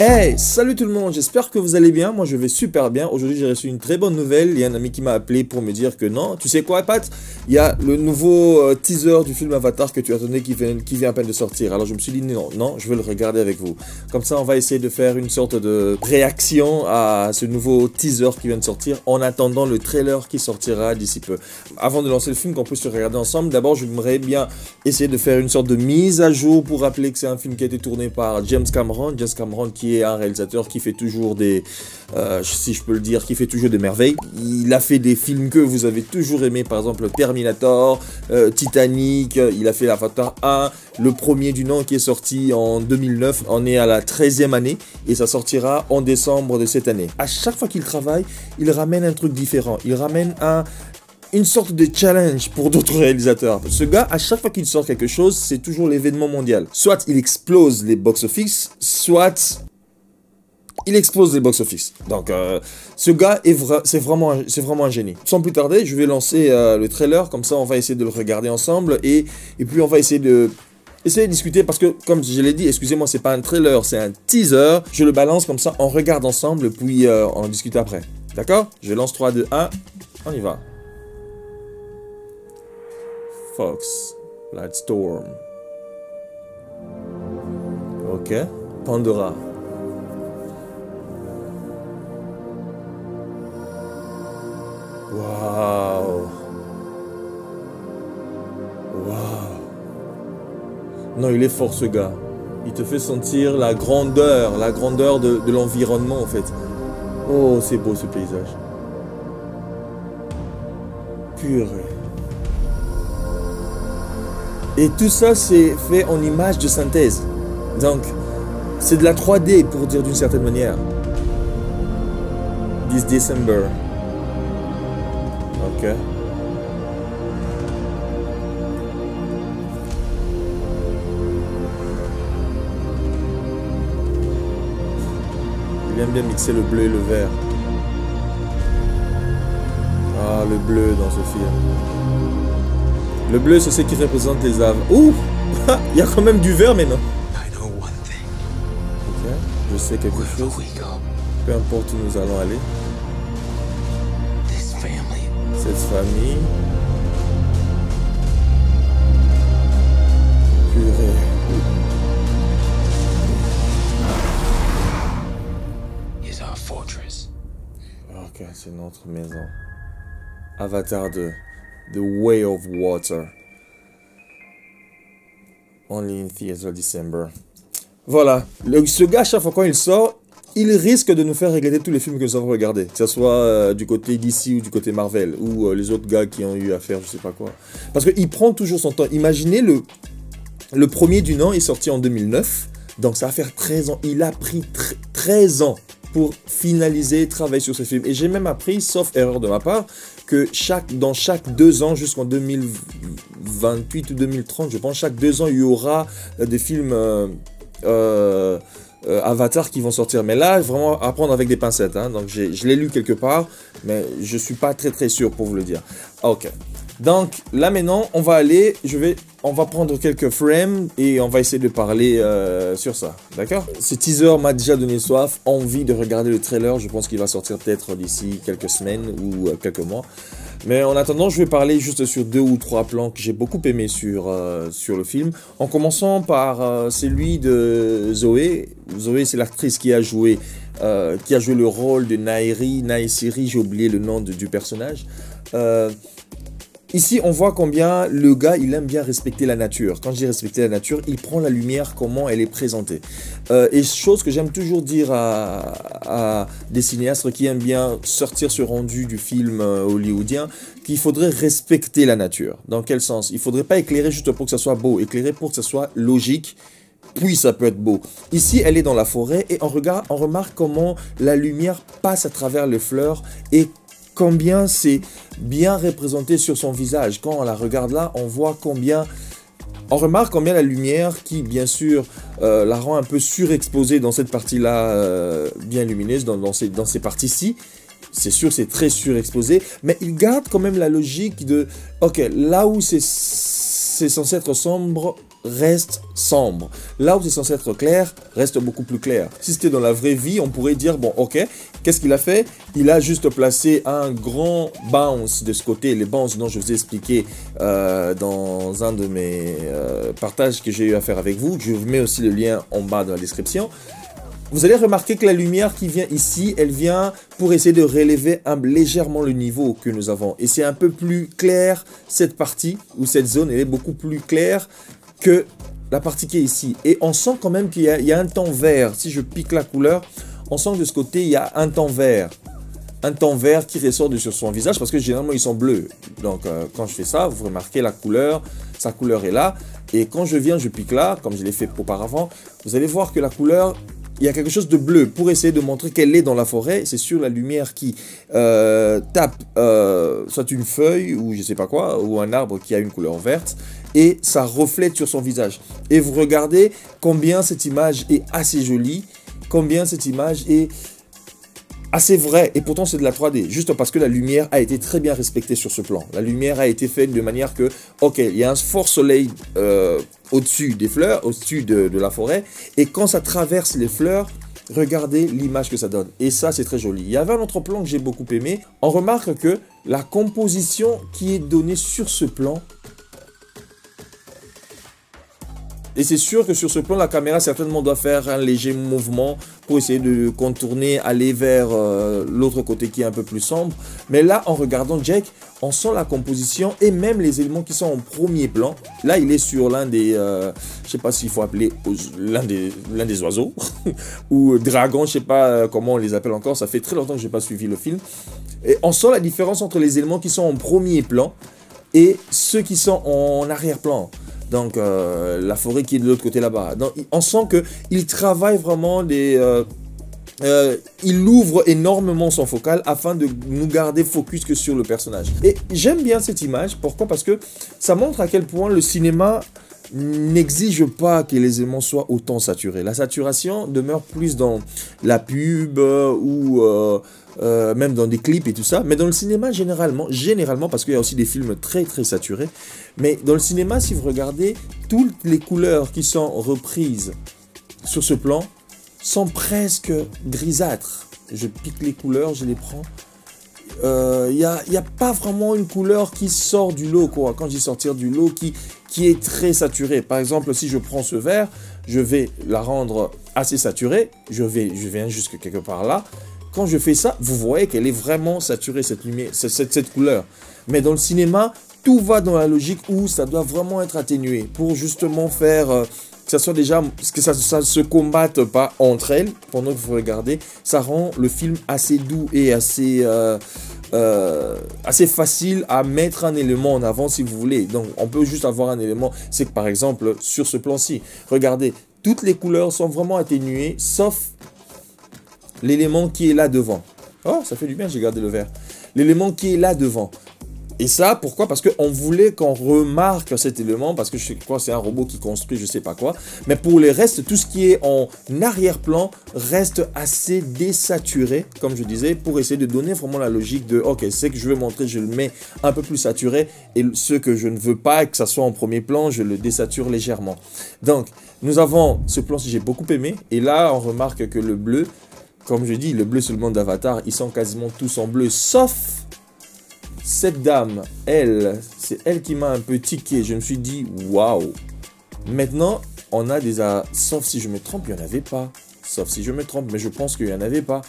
Hey, salut tout le monde, j'espère que vous allez bien, moi je vais super bien. Aujourd'hui j'ai reçu une très bonne nouvelle, il y a un ami qui m'a appelé pour me dire que non, tu sais quoi Pat, il y a le nouveau teaser du film Avatar que tu attendais qui vient à peine de sortir. Alors je me suis dit non, je vais le regarder avec vous. Comme ça on va essayer de faire une sorte de réaction à ce nouveau teaser qui vient de sortir en attendant le trailer qui sortira d'ici peu. Avant de lancer le film qu'on puisse le regarder ensemble, d'abord j'aimerais bien essayer de faire une sorte de mise à jour pour rappeler que c'est un film qui a été tourné par James Cameron qui est un réalisateur qui fait toujours des, si je peux le dire, qui fait toujours des merveilles. Il a fait des films que vous avez toujours aimés, par exemple Terminator, Titanic, il a fait Avatar 1, le premier du nom qui est sorti en 2009, on est à la 13e année et ça sortira en décembre de cette année. À chaque fois qu'il travaille, il ramène un truc différent, il ramène une sorte de challenge pour d'autres réalisateurs. Ce gars, à chaque fois qu'il sort quelque chose, c'est toujours l'événement mondial. Soit il explose les box-office, soit il explose les box-office. Donc, ce gars, c'est vraiment un génie. Sans plus tarder, je vais lancer le trailer. Comme ça, on va essayer de le regarder ensemble. Et puis, on va essayer de discuter. Parce que, comme je l'ai dit, excusez-moi, c'est pas un trailer, c'est un teaser. Je le balance comme ça, on regarde ensemble. Puis, on discute après. D'accord? Je lance 3, 2, 1. On y va. Fox. Lightstorm. Ok. Pandora. Waouh. Waouh. Non, il est fort ce gars. Il te fait sentir la grandeur de l'environnement en fait. Oh, c'est beau ce paysage. Purée. Et tout ça, c'est fait en images de synthèse. Donc, c'est de la 3D pour dire d'une certaine manière. This December. Ok. Il aime bien mixer le bleu et le vert. Ah, le bleu dans ce film. Le bleu, c'est ce qui représente les âmes. Ouh. Il y a quand même du vert maintenant. Ok. Je sais quelque chose. Peu importe où nous allons aller. Cette famille. Purée. Ok, c'est notre maison. Avatar 2. The Way of Water. Only in theater December. Voilà. Ce gars, à chaque fois quand il sort, il risque de nous faire regarder tous les films que nous avons regardés. Que ce soit du côté DC ou du côté Marvel. Ou les autres gars qui ont eu à faire je sais pas quoi. Parce qu'il prend toujours son temps. Imaginez le premier du nom est sorti en 2009. Donc ça va faire 13 ans. Il a pris 13 ans pour finaliser, travailler sur ce film. Et j'ai même appris, sauf erreur de ma part, que dans chaque 2 ans, jusqu'en 2028 ou 2030, je pense, chaque 2 ans, il y aura des films Avatar qui vont sortir. Mais là, vraiment, à prendre avec des pincettes. Hein. Donc, je l'ai lu quelque part, mais je suis pas très sûr pour vous le dire. Ok. Donc, là maintenant, on va prendre quelques frames et on va essayer de parler sur ça. D'accord? Ce teaser m'a déjà donné soif, envie de regarder le trailer. Je pense qu'il va sortir peut-être d'ici quelques semaines ou quelques mois. Mais en attendant, je vais parler juste sur 2 ou 3 plans que j'ai beaucoup aimé sur le film. En commençant par celui de Zoé. Zoé, c'est l'actrice qui a joué le rôle de Neytiri, j'ai oublié le nom du personnage. Ici, on voit combien le gars, il aime bien respecter la nature. Quand je dis respecter la nature, il prend la lumière, comment elle est présentée. Et chose que j'aime toujours dire à des cinéastes qui aiment bien sortir ce rendu du film hollywoodien, qu'il faudrait respecter la nature. Dans quel sens? Il ne faudrait pas éclairer juste pour que ça soit beau, éclairer pour que ça soit logique. Puis ça peut être beau. Ici, elle est dans la forêt et on remarque comment la lumière passe à travers les fleurs et combien c'est bien représenté sur son visage. Quand on la regarde là, on remarque combien la lumière qui, bien sûr, la rend un peu surexposée dans cette partie-là, bien lumineuse, dans ces parties-ci. C'est sûr, c'est très surexposé, mais il garde quand même la logique de, ok, là où c'est censé être sombre, reste sombre. Là où c'est censé être clair, reste beaucoup plus clair. Si c'était dans la vraie vie, on pourrait dire, bon, ok, qu'est-ce qu'il a fait? Il a juste placé un grand bounce de ce côté, les bounces dont je vous ai expliqué dans un de mes partages que j'ai eu à faire avec vous. Je vous mets aussi le lien en bas dans la description. Vous allez remarquer que la lumière qui vient ici, elle vient pour essayer de relever légèrement le niveau que nous avons. Et c'est un peu plus clair, cette partie, ou cette zone, elle est beaucoup plus claire que la partie qui est ici. Et on sent quand même qu'il y a un ton vert. Si je pique la couleur, on sent que de ce côté, il y a un ton vert. Un ton vert qui ressort de sur son visage parce que généralement, ils sont bleus. Donc, quand je fais ça, vous remarquez la couleur, sa couleur est là. Et quand je viens, je pique là, comme je l'ai fait auparavant, vous allez voir que la couleur... Il y a quelque chose de bleu pour essayer de montrer qu'elle est dans la forêt. C'est sur la lumière qui tape soit une feuille ou je sais pas quoi, ou un arbre qui a une couleur verte. Et ça reflète sur son visage. Et vous regardez combien cette image est assez jolie, combien cette image est assez vraie. Et pourtant c'est de la 3D, juste parce que la lumière a été très bien respectée sur ce plan. La lumière a été faite de manière que, ok, il y a un fort soleil au-dessus des fleurs, au-dessus de la forêt. Et quand ça traverse les fleurs, regardez l'image que ça donne. Et ça, c'est très joli. Il y avait un autre plan que j'ai beaucoup aimé. On remarque que la composition qui est donnée sur ce plan, et c'est sûr que sur ce plan, la caméra certainement doit faire un léger mouvement pour essayer de contourner, aller vers l'autre côté qui est un peu plus sombre. Mais là, en regardant Jake, on sent la composition et même les éléments qui sont en premier plan. Là, il est sur l'un des, je sais pas s'il faut appeler l'un des oiseaux ou dragon, je sais pas comment on les appelle encore. Ça fait très longtemps que je n'ai pas suivi le film. Et on sent la différence entre les éléments qui sont en premier plan et ceux qui sont en arrière-plan. Donc, la forêt qui est de l'autre côté là-bas. Donc, on sent qu'il travaille vraiment il ouvre énormément son focal afin de nous garder focus que sur le personnage. Et j'aime bien cette image. Pourquoi? Parce que ça montre à quel point le cinéma n'exige pas que les éléments soient autant saturés. La saturation demeure plus dans la pub ou même dans des clips et tout ça. Mais dans le cinéma, généralement, parce qu'il y a aussi des films très très saturés, mais dans le cinéma, si vous regardez, toutes les couleurs qui sont reprises sur ce plan sont presque grisâtres. Je pique les couleurs, je les prends. Il n'y a pas vraiment une couleur qui sort du lot, quoi. Quand je dis sortir du lot, qui est très saturée. Par exemple, si je prends ce vert, je vais la rendre assez saturée. Je viens jusque quelque part là. Quand je fais ça, vous voyez qu'elle est vraiment saturée, cette lumière, cette couleur. Mais dans le cinéma, tout va dans la logique où ça doit vraiment être atténué pour justement faire que ça soit déjà, que ça se combatte pas entre elles pendant que vous regardez. Ça rend le film assez doux et assez facile à mettre un élément en avant si vous voulez. Donc on peut juste avoir un élément, c'est que par exemple sur ce plan-ci, regardez, toutes les couleurs sont vraiment atténuées sauf l'élément qui est là devant. Oh, ça fait du bien, j'ai gardé le vert. L'élément qui est là devant. Et ça, pourquoi? Parce qu'on voulait qu'on remarque cet élément, parce que je sais quoi, c'est un robot qui construit, je sais pas quoi. Mais pour les restes, tout ce qui est en arrière-plan reste assez désaturé, comme je disais, pour essayer de donner vraiment la logique de, ok, c'est que je veux montrer, je le mets un peu plus saturé, et ce que je ne veux pas, que ça soit en premier plan, je le désature légèrement. Donc, nous avons ce plan que j'ai beaucoup aimé, et là, on remarque que le bleu, comme je dis, le bleu sur le monde d'Avatar, ils sont quasiment tous en bleu, sauf cette dame, c'est elle qui m'a un peu tiqué. Je me suis dit, waouh. Maintenant, on a des... Sauf si je me trompe, il n'y en avait pas. Sauf si je me trompe, mais je pense qu'il n'y en avait pas.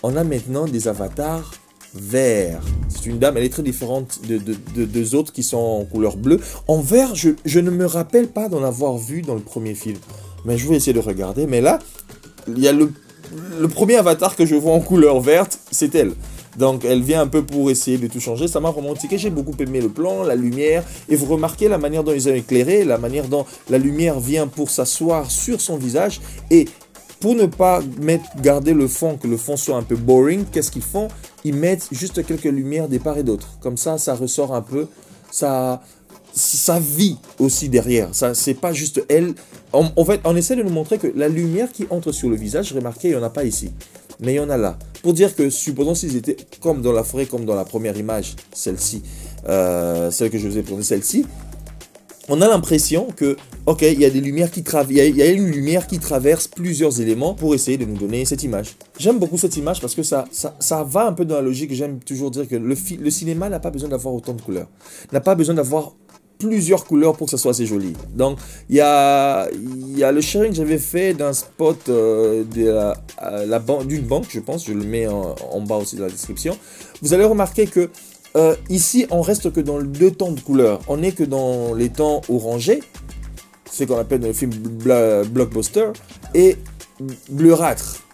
On a maintenant des avatars verts. C'est une dame, elle est très différente de deux autres qui sont en couleur bleue. En vert, je ne me rappelle pas d'en avoir vu dans le premier film. Mais je vais essayer de regarder. Mais là, il y a le premier avatar que je vois en couleur verte, c'est elle. Donc, elle vient un peu pour essayer de tout changer. Ça m'a vraiment tiqué. J'ai beaucoup aimé le plan, la lumière. Et vous remarquez la manière dont ils ont éclairé, la manière dont la lumière vient pour s'asseoir sur son visage. Et pour ne pas garder le fond, que le fond soit un peu boring, qu'est-ce qu'ils font? Ils mettent juste quelques lumières des part et d'autre. Comme ça ressort un peu. Ça vit aussi derrière. Ça, c'est pas juste elle. En fait, on essaie de nous montrer que la lumière qui entre sur le visage, remarquez, il n'y en a pas ici. Mais il y en a là. Pour dire que, supposons s'ils étaient comme dans la forêt, comme dans la première image, celle-ci, celle que je vous ai présentée, celle-ci, on a l'impression que, ok, il y a des lumières qui il y a une lumière qui traverse plusieurs éléments pour essayer de nous donner cette image. J'aime beaucoup cette image parce que ça va un peu dans la logique. J'aime toujours dire que le cinéma n'a pas besoin d'avoir autant de couleurs, n'a pas besoin d'avoir plusieurs couleurs pour que ça soit assez joli. Donc, il y a le sharing que j'avais fait d'un spot d'une banque, je pense, je le mets en bas aussi de la description. Vous allez remarquer que ici, on reste que dans deux tons de couleurs. On n'est que dans les tons orangés, c'est ce qu'on appelle dans le film blockbuster, et bleurâtre.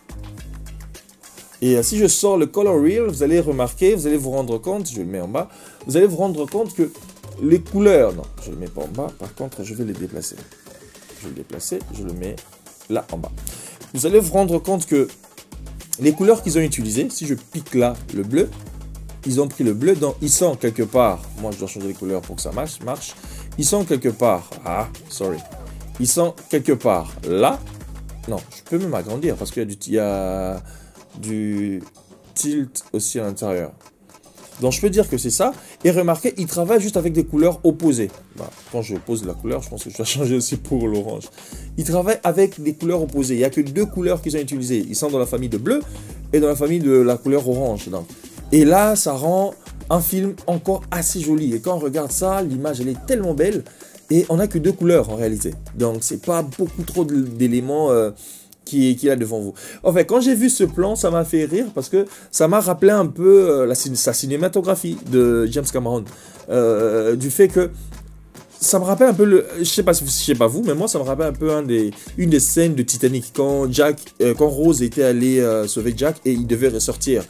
Et si je sors le color wheel, vous allez remarquer, vous allez vous rendre compte, je le mets en bas, vous allez vous rendre compte que les couleurs, non, je ne le mets pas en bas, par contre, je vais les déplacer. Je vais le déplacer, je le mets là en bas. Vous allez vous rendre compte que les couleurs qu'ils ont utilisées, si je pique là le bleu, ils ont pris le bleu, donc ils sont quelque part, moi je dois changer les couleurs pour que ça marche, ils sont quelque part, ils sont quelque part là, non, je peux même agrandir parce qu'il y a du tilt aussi à l'intérieur. Donc je peux dire que c'est ça. Et remarquez, il travaille juste avec des couleurs opposées. Bah, quand je pose la couleur, je pense que je dois changer aussi pour l'orange. Il travaille avec des couleurs opposées. Il n'y a que deux couleurs qu'ils ont utilisées. Ils sont dans la famille de bleu et dans la famille de la couleur orange. Donc. Et là, ça rend un film encore assez joli. Et quand on regarde ça, l'image, elle est tellement belle. Et on n'a que deux couleurs en réalité. Donc c'est pas beaucoup trop d'éléments... qui est là devant vous. En fait, quand j'ai vu ce plan, ça m'a fait rire parce que ça m'a rappelé un peu sa cinématographie de James Cameron. Du fait que ça me rappelle un peu je sais pas vous, mais moi ça me rappelle un peu une des scènes de Titanic quand Rose était allé sauver Jack et il devait ressortir.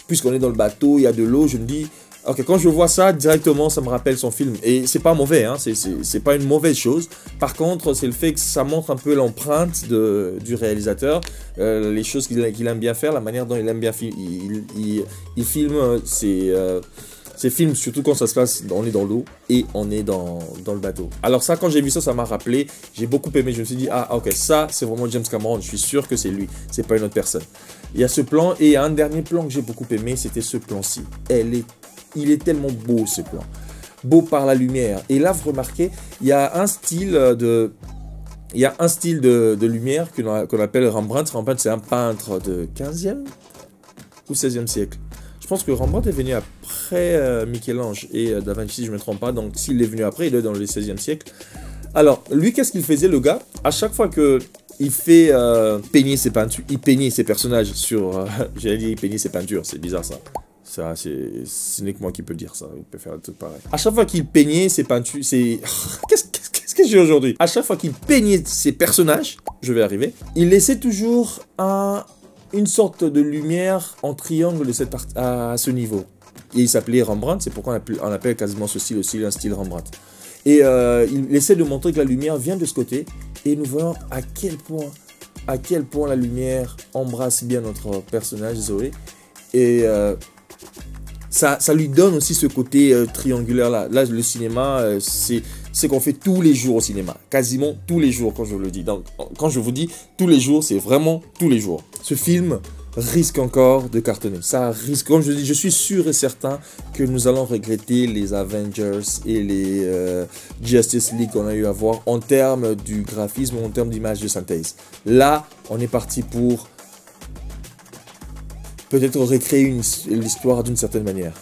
Puisqu'on est dans le bateau, il y a de l'eau, je me dis ok, quand je vois ça, directement, ça me rappelle son film. Et c'est pas mauvais, hein, c'est pas une mauvaise chose. Par contre, c'est le fait que ça montre un peu l'empreinte du réalisateur, les choses qu'il aime bien faire, la manière dont il aime bien il filme ses films, surtout quand ça se passe, on est dans l'eau et on est dans le bateau. Alors ça, quand j'ai vu ça, ça m'a rappelé, j'ai beaucoup aimé, je me suis dit, ah ok, ça, c'est vraiment James Cameron, je suis sûr que c'est lui, c'est pas une autre personne. Il y a ce plan, et un dernier plan que j'ai beaucoup aimé, c'était ce plan-ci. Il est tellement beau ce plan, beau par la lumière. Et là, vous remarquez, il y a un style de lumière qu'on appelle Rembrandt. Rembrandt, c'est un peintre de 15e ou 16e siècle. Je pense que Rembrandt est venu après Michel-Ange et Da Vinci, si je ne me trompe pas. Donc, s'il est venu après, il est dans le 16e siècle. Alors, lui, qu'est-ce qu'il faisait, le gars? À chaque fois qu'il fait peigner ses peintures, il peignait ses personnages sur... j'allais dire, il peignait ses peintures, c'est bizarre ça. Ça, ce n'est que moi qui peux dire ça. Il peut faire tout pareil. À chaque fois qu'il peignait ses peintures, qu'est-ce que j'ai aujourd'hui? À chaque fois qu'il peignait ses personnages, je vais arriver, il laissait toujours une sorte de lumière en triangle à ce niveau. Et il s'appelait Rembrandt, c'est pourquoi on appelle quasiment ce style aussi un style Rembrandt. Et il essaie de montrer que la lumière vient de ce côté. Et nous voyons à quel point la lumière embrasse bien notre personnage Zoé. Et ça lui donne aussi ce côté triangulaire là. Là, le cinéma, c'est qu'on fait tous les jours au cinéma. Quasiment tous les jours, quand je le dis. Donc, quand je vous dis tous les jours, c'est vraiment tous les jours. Ce film risque encore de cartonner. Ça risque, comme je dis, je suis sûr et certain que nous allons regretter les Avengers et les Justice League qu'on a eu à voir en termes du graphisme, en termes d'image de synthèse. Là, on est parti pour peut-être recréer l'histoire d'une certaine manière.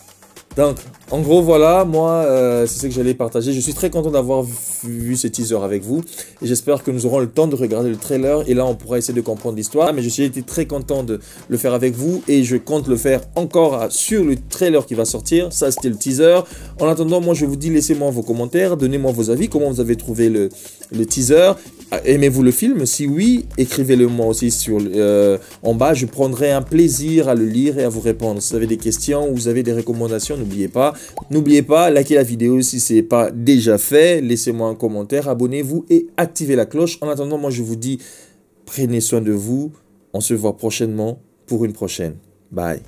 Donc, en gros, voilà, moi, c'est ce que j'allais partager. Je suis très content d'avoir vu ces teasers avec vous. Et j'espère que nous aurons le temps de regarder le trailer. Et là, on pourra essayer de comprendre l'histoire. Mais je suis été très content de le faire avec vous. Et je compte le faire encore sur le trailer qui va sortir. Ça, c'était le teaser. En attendant, moi, je vous dis, laissez-moi vos commentaires. Donnez-moi vos avis. Comment vous avez trouvé le teaser? Aimez-vous le film? Si oui, écrivez-le moi aussi en bas. Je prendrai un plaisir à le lire et à vous répondre. Si vous avez des questions ou vous avez des recommandations, n'oubliez pas, likez la vidéo si ce n'est pas déjà fait. Laissez-moi un commentaire, abonnez-vous et activez la cloche. En attendant, moi je vous dis, prenez soin de vous. On se voit prochainement pour une prochaine. Bye.